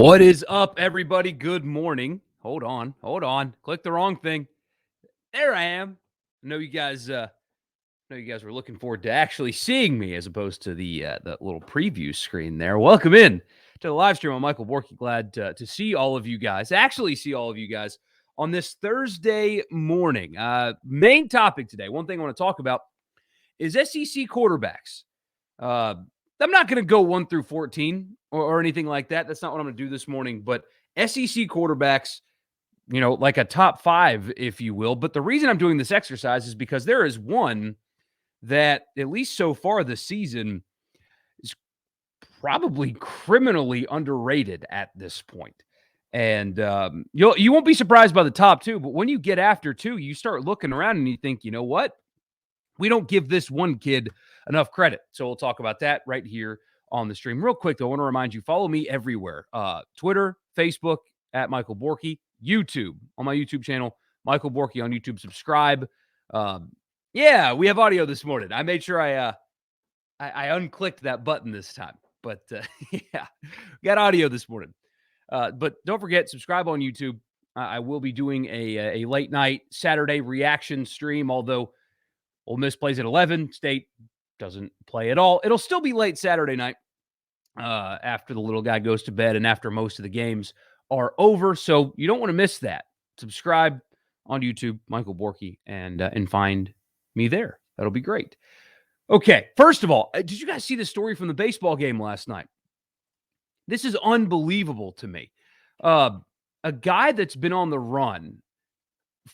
What is up, everybody? Good morning. Hold on. Click the wrong thing. There I am. I know you guys. Were looking forward to actually seeing me as opposed to the little preview screen there. Welcome in to the live stream. I'm Michael Borky. Glad to see all of you guys. Actually, see all of you guys on this Thursday morning. Main topic today. One thing I want to talk about is SEC quarterbacks. I'm not going to go 1 through 14 or anything like that. That's not what I'm going to do this morning. But SEC quarterbacks, like a top 5, if you will. But the reason I'm doing this exercise is because there is one that, at least so far this season, is probably criminally underrated at this point. And you won't be surprised by the top 2. But when you get after 2, you start looking around and you think, you know what? We don't give this one kid enough credit. So we'll talk about that right here on the stream. Real quick, though, I want to remind you, follow me everywhere. Twitter, Facebook, at Michael Borky, YouTube, on my YouTube channel, Michael Borky on YouTube. Subscribe. Yeah, we have audio this morning. I made sure I unclicked that button this time. But, yeah, we got audio this morning. But don't forget, subscribe on YouTube. I will be doing a late night Saturday reaction stream, although Ole Miss plays at 11. State doesn't play at all. It'll still be late Saturday night after the little guy goes to bed and after most of the games are over. So you don't want to miss that. Subscribe on YouTube, Michael Borky, and find me there. That'll be great. Okay, first of all, did you guys see the story from the baseball game last night? This is unbelievable to me. A guy that's been on the run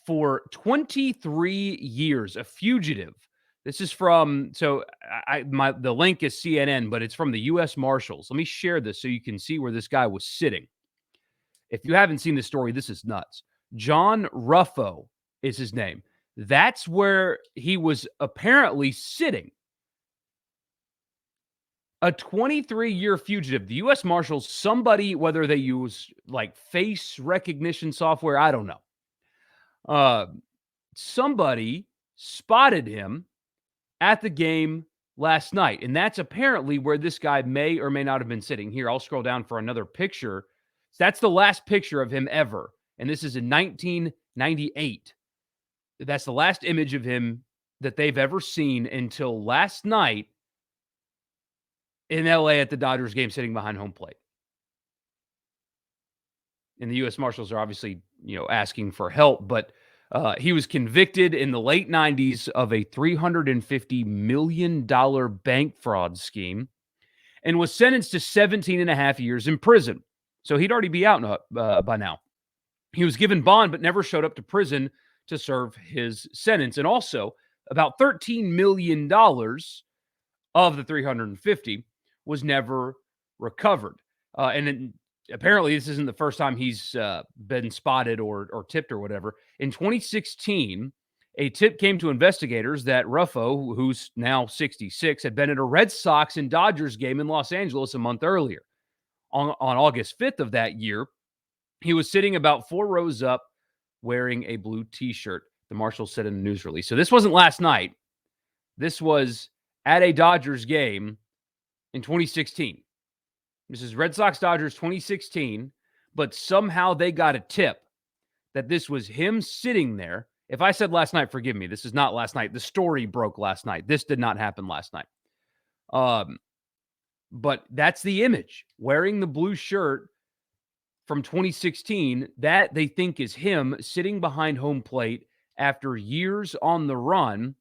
for 23 years, a fugitive. This is from, the link is CNN, but it's from the U.S. Marshals. Let me share this so you can see where this guy was sitting. If you haven't seen this story, this is nuts. John Ruffo is his name. That's where he was apparently sitting. A 23-year fugitive. The U.S. Marshals, somebody, whether they use like face recognition software, I don't know. Somebody spotted him at the game last night, and that's apparently where this guy may or may not have been sitting. Here, I'll scroll down for another picture. That's the last picture of him ever, and this is in 1998. That's the last image of him that they've ever seen until last night in L.A. at the Dodgers game, sitting behind home plate. And the U.S. Marshals are obviously, asking for help, but he was convicted in the late 90s of a $350 million bank fraud scheme and was sentenced to 17 and a half years in prison. So he'd already be out by now. He was given bond, but never showed up to prison to serve his sentence. And also, about $13 million of the $350 was never recovered. Apparently, this isn't the first time he's been spotted or tipped or whatever. In 2016, a tip came to investigators that Ruffo, who's now 66, had been at a Red Sox and Dodgers game in Los Angeles a month earlier. On August 5th of that year, he was sitting about 4 rows up wearing a blue T-shirt, the Marshals said in a news release. So this wasn't last night. This was at a Dodgers game in 2016. This is Red Sox Dodgers 2016, but somehow they got a tip that this was him sitting there. If I said last night, forgive me. This is not last night. The story broke last night. This did not happen last night. But that's the image. Wearing the blue shirt from 2016, that they think is him sitting behind home plate after years on the run.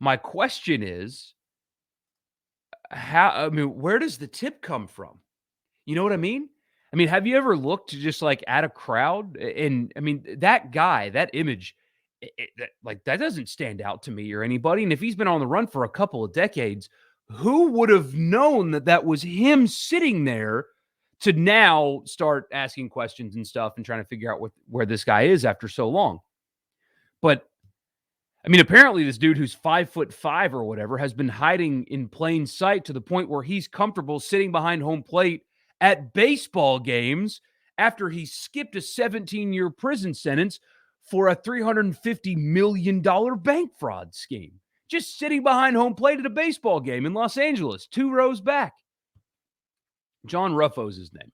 My question is, where does the tip come from? You know what I mean? Have you ever looked just like at a crowd? And that guy, that image, that doesn't stand out to me or anybody. And if he's been on the run for a couple of decades, who would have known that was him sitting there to now start asking questions and stuff and trying to figure out where this guy is after so long? But apparently this dude who's 5'5" or whatever has been hiding in plain sight to the point where he's comfortable sitting behind home plate at baseball games after he skipped a 17-year prison sentence for a $350 million bank fraud scheme. Just sitting behind home plate at a baseball game in Los Angeles, 2 rows back. John Ruffo's his name.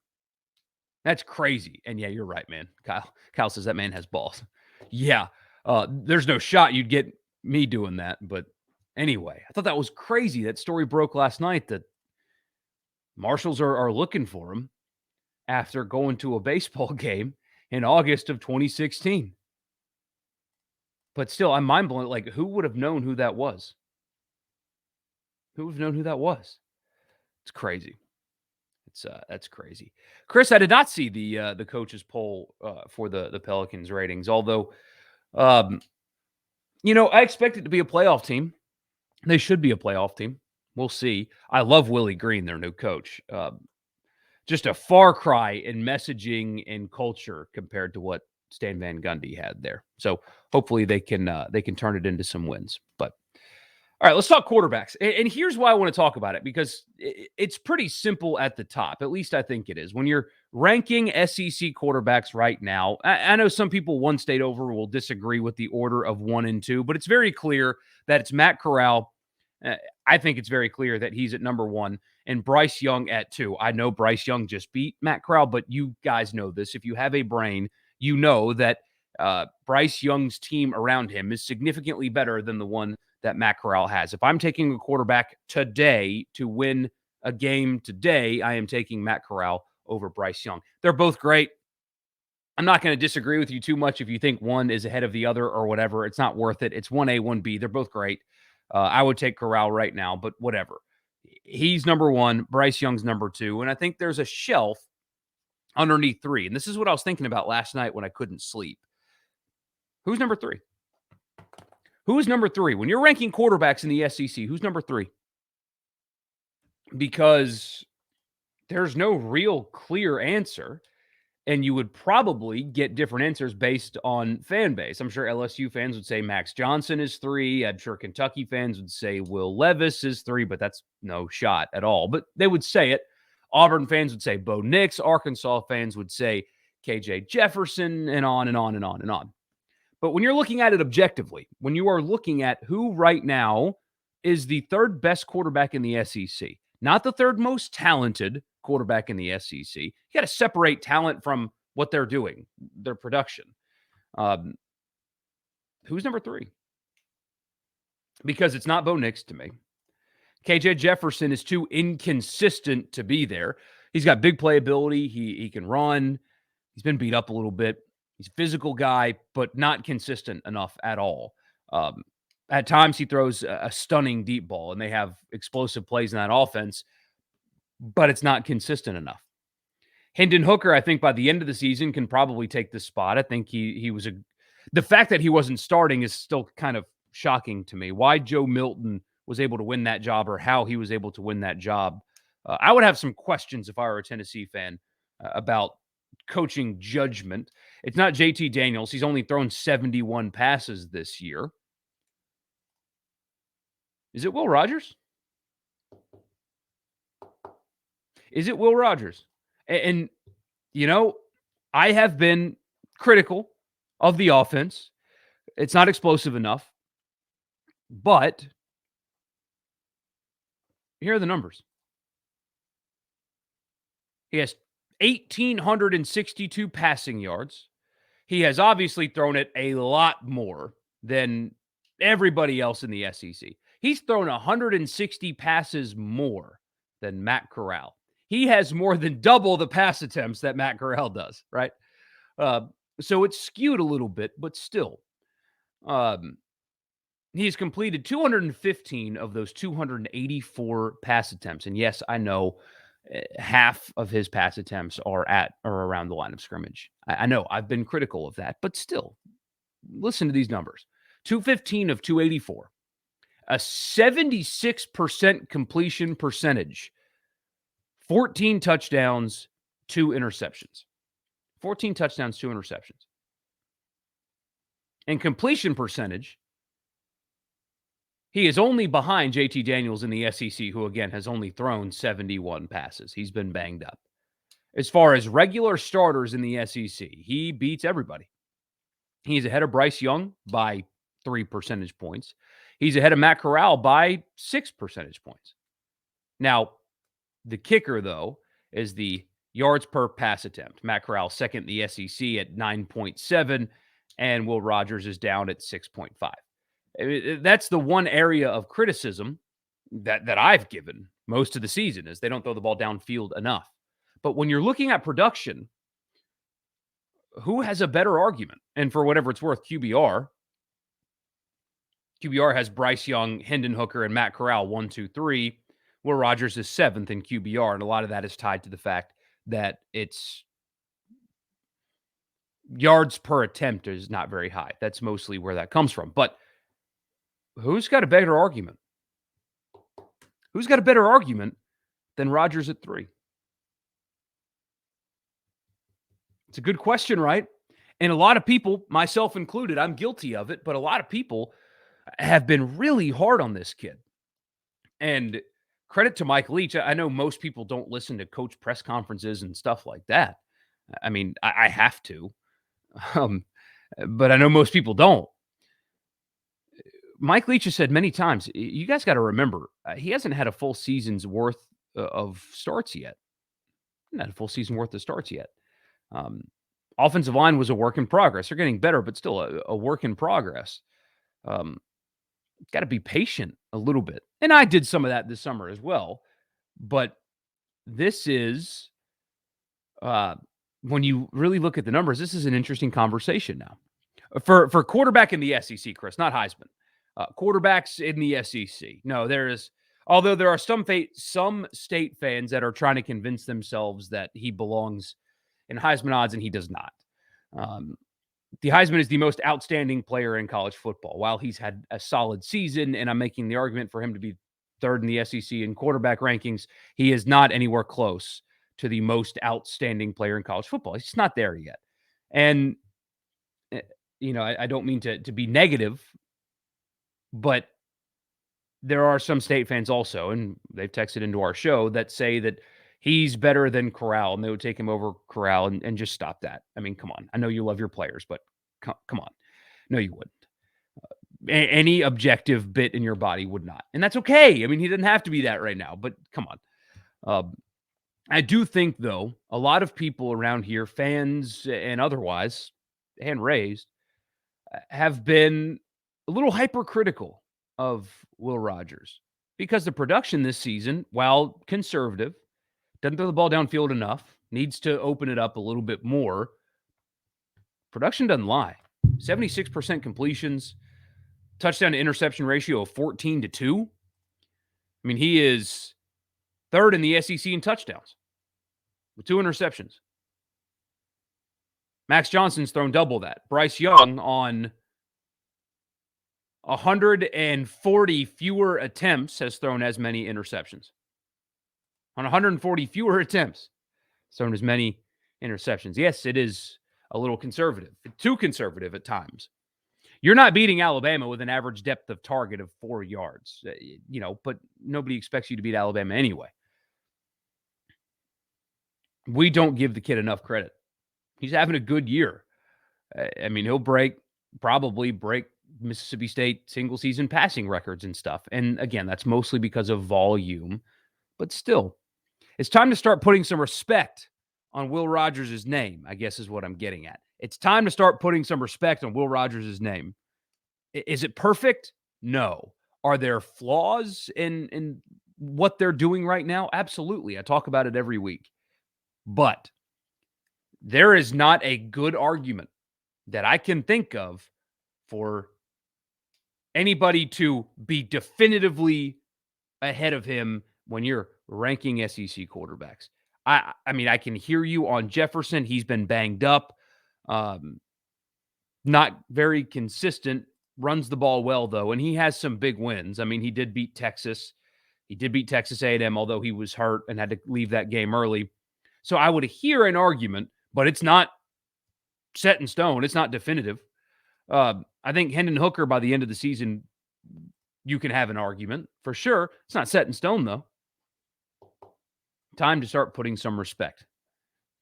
That's crazy. And yeah, you're right, man. Kyle says that man has balls. Yeah. There's no shot you'd get me doing that. But anyway, I thought that was crazy. That story broke last night that Marshals are looking for him after going to a baseball game in August of 2016. But still, I'm mind blown. Like, who would have known who that was? Who would have known who that was? It's crazy. That's crazy. Chris, I did not see the coaches poll for the Pelicans ratings. Although, um, I expect it to be a playoff team. They should be a playoff team. We'll see. I love Willie Green, their new coach. Just a far cry in messaging and culture compared to what Stan Van Gundy had there. So hopefully they can turn it into some wins. But all right, let's talk quarterbacks. And here's why I want to talk about it, because it's pretty simple at the top. At least I think it is. When you're ranking SEC quarterbacks right now, I know some people one state over will disagree with the order of 1 and 2, but it's very clear that it's Matt Corral. I think it's very clear that he's at number 1 and Bryce Young at 2. I know Bryce Young just beat Matt Corral, but you guys know this. If you have a brain, you know that Bryce Young's team around him is significantly better than the one that Matt Corral has. If I'm taking a quarterback today to win a game today, I am taking Matt Corral over Bryce Young. They're both great. I'm not going to disagree with you too much if you think one is ahead of the other or whatever. It's not worth it. It's 1A, 1B. They're both great. I would take Corral right now, but whatever. He's number 1. Bryce Young's number 2. And I think there's a shelf underneath 3. And this is what I was thinking about last night when I couldn't sleep. Who's number 3? Who is number 3? When you're ranking quarterbacks in the SEC, who's number 3? Because there's no real clear answer, and you would probably get different answers based on fan base. I'm sure LSU fans would say Max Johnson is 3. I'm sure Kentucky fans would say Will Levis is 3, but that's no shot at all. But they would say it. Auburn fans would say Bo Nix. Arkansas fans would say KJ Jefferson, and on and on and on and on. But when you're looking at it objectively, when you are looking at who right now is the 3rd best quarterback in the SEC, not the 3rd most talented quarterback in the SEC, you got to separate talent from what they're doing, their production. Who's number 3? Because it's not Bo Nix to me. KJ Jefferson is too inconsistent to be there. He's got big playability. He can run. He's been beat up a little bit. He's a physical guy, but not consistent enough at all. At times, he throws a stunning deep ball, and they have explosive plays in that offense, but it's not consistent enough. Hendon Hooker, I think by the end of the season, can probably take this spot. I think he was the fact that he wasn't starting is still kind of shocking to me. Why Joe Milton was able to win that job, or how he was able to win that job. I would have some questions if I were a Tennessee fan about coaching judgment. It's not JT Daniels. He's only thrown 71 passes this year. Is it Will Rogers? Is it Will Rogers? And I have been critical of the offense. It's not explosive enough. But here are the numbers. He has 1,862 passing yards. He has obviously thrown it a lot more than everybody else in the SEC. He's thrown 160 passes more than Matt Corral. He has more than double the pass attempts that Matt Corral does, right? So it's skewed a little bit, but still. He's completed 215 of those 284 pass attempts. And yes, I know half of his pass attempts are at or around the line of scrimmage. I know I've been critical of that, but still, listen to these numbers. 215 of 284, a 76% completion percentage, 14 touchdowns, 2 interceptions. 14 touchdowns, 2 interceptions. And completion percentage, he is only behind JT Daniels in the SEC, who, again, has only thrown 71 passes. He's been banged up. As far as regular starters in the SEC, he beats everybody. He's ahead of Bryce Young by 3 percentage points. He's ahead of Matt Corral by 6 percentage points. Now, the kicker, though, is the yards per pass attempt. Matt Corral second in the SEC at 9.7, and Will Rogers is down at 6.5. That's the one area of criticism that I've given most of the season is they don't throw the ball downfield enough. But when you're looking at production, who has a better argument? And for whatever it's worth, QBR has Bryce Young, Hendon Hooker, and Matt Corral 1, 2, 3. Will Rogers is 7th in QBR, and a lot of that is tied to the fact that it's yards per attempt is not very high. That's mostly where that comes from. But who's got a better argument? Who's got a better argument than Rogers at 3? It's a good question, right? And a lot of people, myself included, I'm guilty of it, but a lot of people have been really hard on this kid. And credit to Mike Leach. I know most people don't listen to coach press conferences and stuff like that. I mean, I have to, but I know most people don't. Mike Leach has said many times, you guys got to remember, he hasn't had a full season's worth of starts yet. Not a full season worth of starts yet. Offensive line was a work in progress. They're getting better, but still a work in progress. Got to be patient a little bit. And I did some of that this summer as well. But this is, when you really look at the numbers, this is an interesting conversation now. For quarterback in the SEC, Chris, not Heisman. Quarterbacks in the SEC. No, although there are some state fans that are trying to convince themselves that he belongs in Heisman odds, and he does not. The Heisman is the most outstanding player in college football. While he's had a solid season, and I'm making the argument for him to be third in the SEC in quarterback rankings, he is not anywhere close to the most outstanding player in college football. He's just not there yet. And, I don't mean to be negative, but there are some state fans also, and they've texted into our show, that say that he's better than Corral, and they would take him over Corral and just stop that. I mean, come on. I know you love your players, but come on. No, you wouldn't. Any objective bit in your body would not. And that's okay. I mean, he doesn't have to be that right now, but come on. I do think, though, a lot of people around here, fans and otherwise, hand raised, have been a little hypercritical of Will Rogers because the production this season, while conservative, doesn't throw the ball downfield enough, needs to open it up a little bit more. Production doesn't lie. 76% completions, touchdown to interception ratio of 14-2. I mean, he is third in the SEC in touchdowns with 2 interceptions. Max Johnson's thrown double that. Bryce Young on 140 fewer attempts has thrown as many interceptions. On 140 fewer attempts, thrown as many interceptions. Yes, it is a little conservative, too conservative at times. You're not beating Alabama with an average depth of target of 4 yards, but nobody expects you to beat Alabama anyway. We don't give the kid enough credit. He's having a good year. I mean, he'll probably break Mississippi State single season passing records and stuff. And again, that's mostly because of volume, but still, it's time to start putting some respect on Will Rogers' name, I guess is what I'm getting at. It's time to start putting some respect on Will Rogers' name. Is it perfect? No. Are there flaws in what they're doing right now? Absolutely. I talk about it every week. But there is not a good argument that I can think of for anybody to be definitively ahead of him when you're ranking SEC quarterbacks. I mean, I can hear you on Jefferson. He's been banged up. Not very consistent. Runs the ball well, though, and he has some big wins. I mean, he did beat Texas. He did beat Texas A&M, although he was hurt and had to leave that game early. So I would hear an argument, but it's not set in stone. It's not definitive. I think Hendon Hooker, by the end of the season, you can have an argument for sure. It's not set in stone, though. Time to start putting some respect.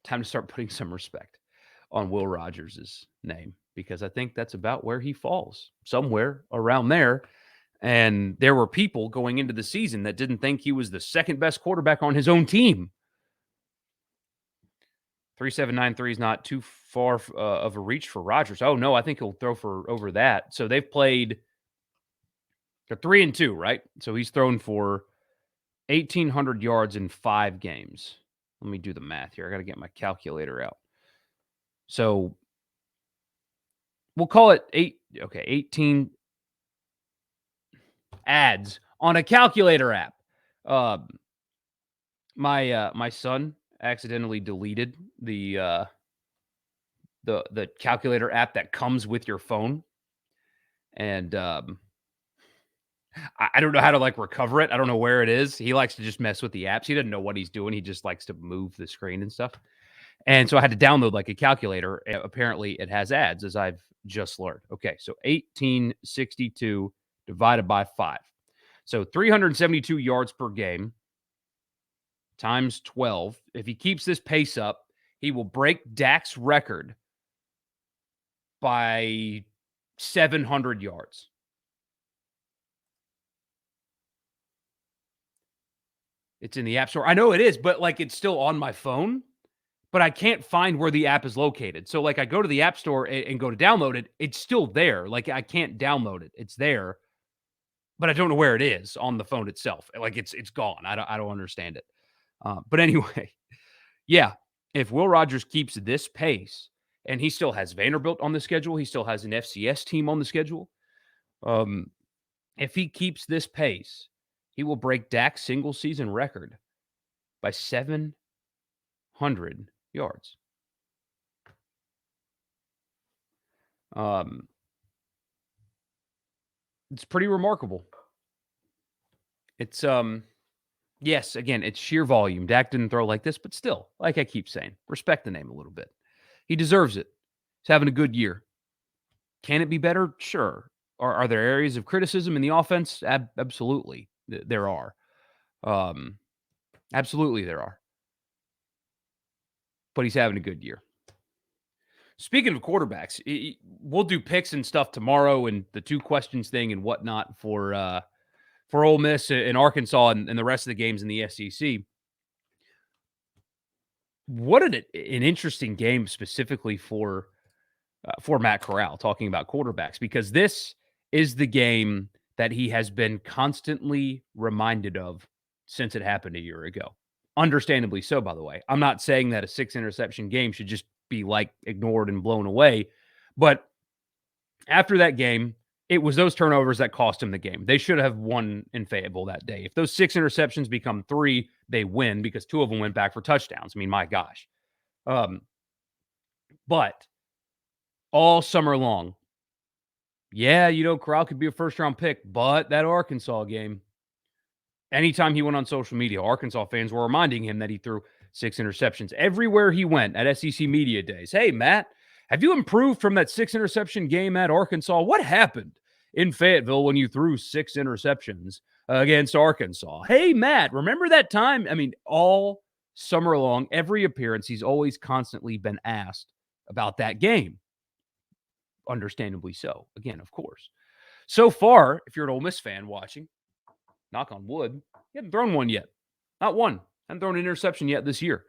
Time to start putting some respect on Will Rogers' name, because I think that's about where he falls, somewhere around there. And there were people going into the season that didn't think he was the second best quarterback on his own team. 3793 is not too far of a reach for Rodgers. Oh, no, I think he'll throw for over that. So they've played, they're 3-2, right? So he's thrown for 1,800 yards in 5 games. Let me do the math here. I got to get my calculator out. So we'll call it 18 ads on a calculator app. My son accidentally deleted the calculator app that comes with your phone, and I don't know how to recover it. I don't know where it is. He likes to just mess with the apps. He doesn't know what he's doing. He just likes to move the screen and stuff. And so I had to download a calculator. Apparently, it has ads, as I've just learned. Okay, so 1862 divided by 5. So 372 yards per game times 12. If he keeps this pace up, he will break Dak's record by 700 yards. It's in the App Store. I know it is, but it's still on my phone, but I can't find where the app is located. So I go to the App Store and go to download it. It's still there. I can't download it. It's there, but I don't know where it is on the phone itself. It's gone. I don't understand it. But anyway, yeah, if Will Rogers keeps this pace, and he still has Vanderbilt on the schedule, he still has an FCS team on the schedule. If he keeps this pace, he will break Dak's single season record by 700 yards. It's pretty remarkable. It's yes, again, it's sheer volume. Dak didn't throw like this, but still, like I keep saying, respect the name a little bit. He deserves it. He's having a good year. Can it be better? Sure. Are there areas of criticism in the offense? Absolutely. There are. Absolutely there are. But he's having a good year. Speaking of quarterbacks, we'll do picks and stuff tomorrow and the 2 questions thing and whatnot for Ole Miss and Arkansas and the rest of the games in the SEC. What an interesting game specifically for Matt Corral, talking about quarterbacks, because this is the game that he has been constantly reminded of since it happened a year ago. Understandably so, by the way. I'm not saying that a 6-interception game should just be ignored and blown away, but after that game, it was those turnovers that cost him the game. They should have won in Fayetteville that day. If those 6 interceptions become 3, they win because 2 of them went back for touchdowns. I mean, my gosh. But all summer long, yeah, Corral could be a first-round pick, but that Arkansas game, anytime he went on social media, Arkansas fans were reminding him that he threw 6 interceptions. Everywhere he went at SEC Media Days, hey, Matt, have you improved from that 6-interception game at Arkansas? What happened in Fayetteville when you threw 6 interceptions against Arkansas? Hey, Matt, remember that time? I mean, all summer long, every appearance, he's always constantly been asked about that game. Understandably so. Again, of course. So far, if you're an Ole Miss fan watching, knock on wood, he hasn't thrown one yet. Not one. Hasn't thrown an interception yet this year.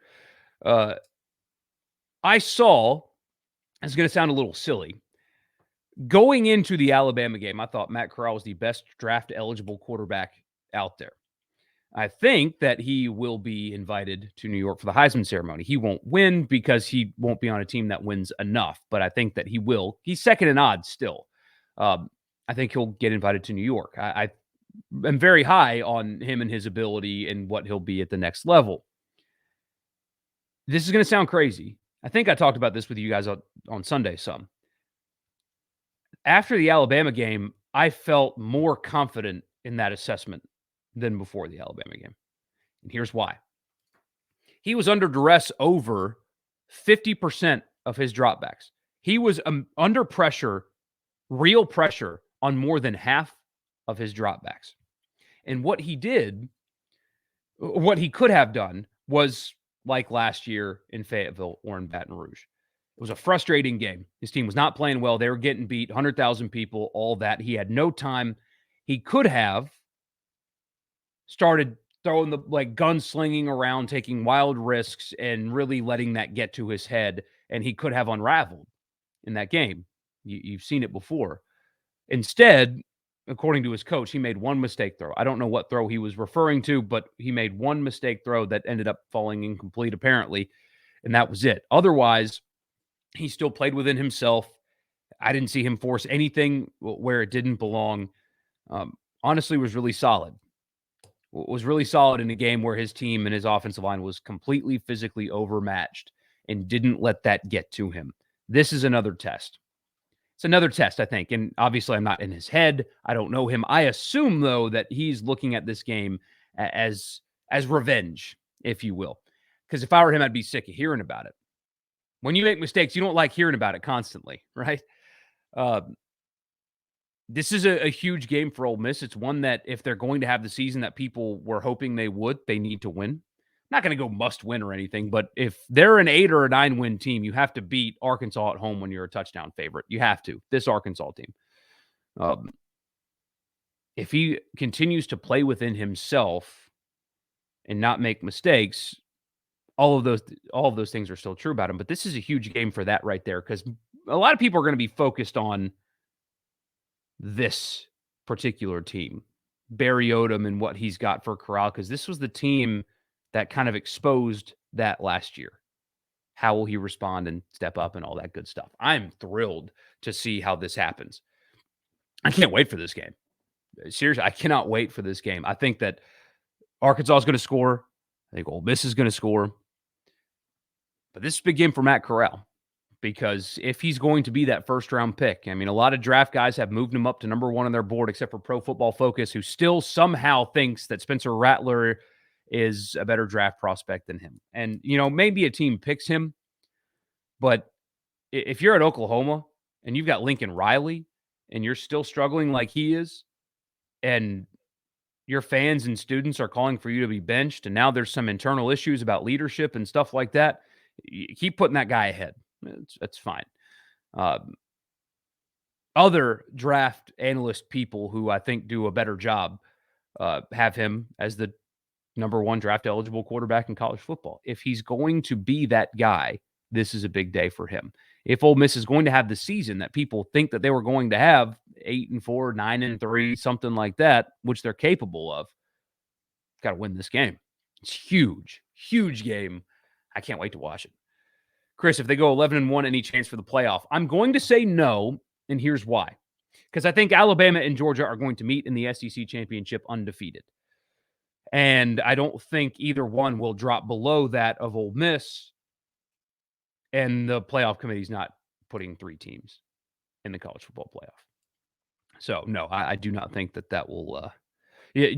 I saw, it's going to sound a little silly, going into the Alabama game, I thought Matt Corral was the best draft-eligible quarterback out there. I think that he will be invited to New York for the Heisman ceremony. He won't win because he won't be on a team that wins enough, but I think that he will. He's second in odds still. I think he'll get invited to New York. I am very high on him and his ability and what he'll be at the next level. This is going to sound crazy. I think I talked about this with you guys on Sunday some. After the Alabama game, I felt more confident in that assessment than before the Alabama game. And here's why. He was under duress over 50% of his dropbacks. He was under pressure, real pressure, on more than half of his dropbacks. And what he did, what he could have done was like last year in Fayetteville or in Baton Rouge. It was a frustrating game. His team was not playing well. They were getting beat, 100,000 people, all that. He had no time. He could have started throwing the gunslinging around, taking wild risks, and really letting that get to his head. And he could have unraveled in that game. You've seen it before. Instead, according to his coach, he made one mistake throw. I don't know what throw he was referring to, but he made one mistake throw that ended up falling incomplete, apparently. And that was it. Otherwise, he still played within himself. I didn't see him force anything where it didn't belong. Honestly, was really solid. Was really solid in a game where his team and his offensive line was completely physically overmatched and didn't let that get to him. This is another test. It's another test, I think. And obviously, I'm not in his head. I don't know him. I assume, though, that he's looking at this game as revenge, if you will. Because if I were him, I'd be sick of hearing about it. When you make mistakes, you don't like hearing about it constantly, right? This is a huge game for Ole Miss. It's one that if they're going to have the season that people were hoping they would, they need to win. Not going to go must win or anything, but if they're an 8 or a 9 win team, you have to beat Arkansas at home when you're a touchdown favorite. You have to. This Arkansas team. If he continues to play within himself and not make mistakes, all of those things are still true about him. But this is a huge game for that right there, because a lot of people are going to be focused on this particular team, Barry Odom and what he's got for Corral, because this was the team that kind of exposed that last year. How will he respond and step up and all that good stuff? I'm thrilled to see how this happens. I can't wait for this game. Seriously, I cannot wait for this game. I think that Arkansas is going to score. I think Ole Miss is going to score. But this is a big game for Matt Corral, because if he's going to be that first-round pick, I mean, a lot of draft guys have moved him up to number 1 on their board, except for Pro Football Focus, who still somehow thinks that Spencer Rattler is a better draft prospect than him. And, maybe a team picks him, but if you're at Oklahoma and you've got Lincoln Riley and you're still struggling like he is, and your fans and students are calling for you to be benched, and now there's some internal issues about leadership and stuff like that, you keep putting that guy ahead. That's fine. Other draft analyst people who I think do a better job have him as the number 1 draft eligible quarterback in college football. If he's going to be that guy, this is a big day for him. If Ole Miss is going to have the season that people think that they were going to have, 8-4, 9-3, something like that, which they're capable of, got to win this game. It's huge, huge game. I can't wait to watch it. Chris, if they go 11-1, any chance for the playoff? I'm going to say no, and here's why. Because I think Alabama and Georgia are going to meet in the SEC championship undefeated. And I don't think either one will drop below that of Ole Miss. And the playoff committee's not putting 3 teams in the college football playoff. So, no, I do not think that will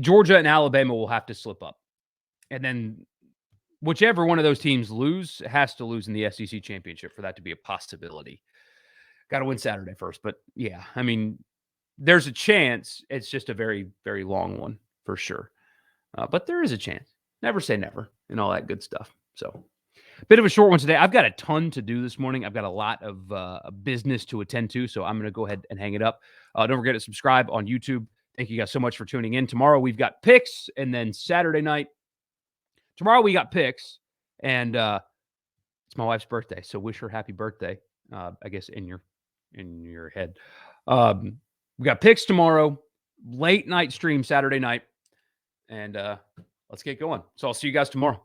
Georgia and Alabama will have to slip up. And then whichever one of those teams has to lose in the SEC championship for that to be a possibility. Got to win Saturday first. But, yeah, I mean, there's a chance. It's just a very, very long one for sure. But there is a chance. Never say never and all that good stuff. So, a bit of a short one today. I've got a ton to do this morning. I've got a lot of business to attend to, so I'm going to go ahead and hang it up. Don't forget to subscribe on YouTube. Thank you guys so much for tuning in. Tomorrow we've got picks, and then Saturday night. Tomorrow we got picks, and it's my wife's birthday, so wish her happy birthday. I guess in your head. We got picks tomorrow, late night stream Saturday night, and let's get going. So I'll see you guys tomorrow.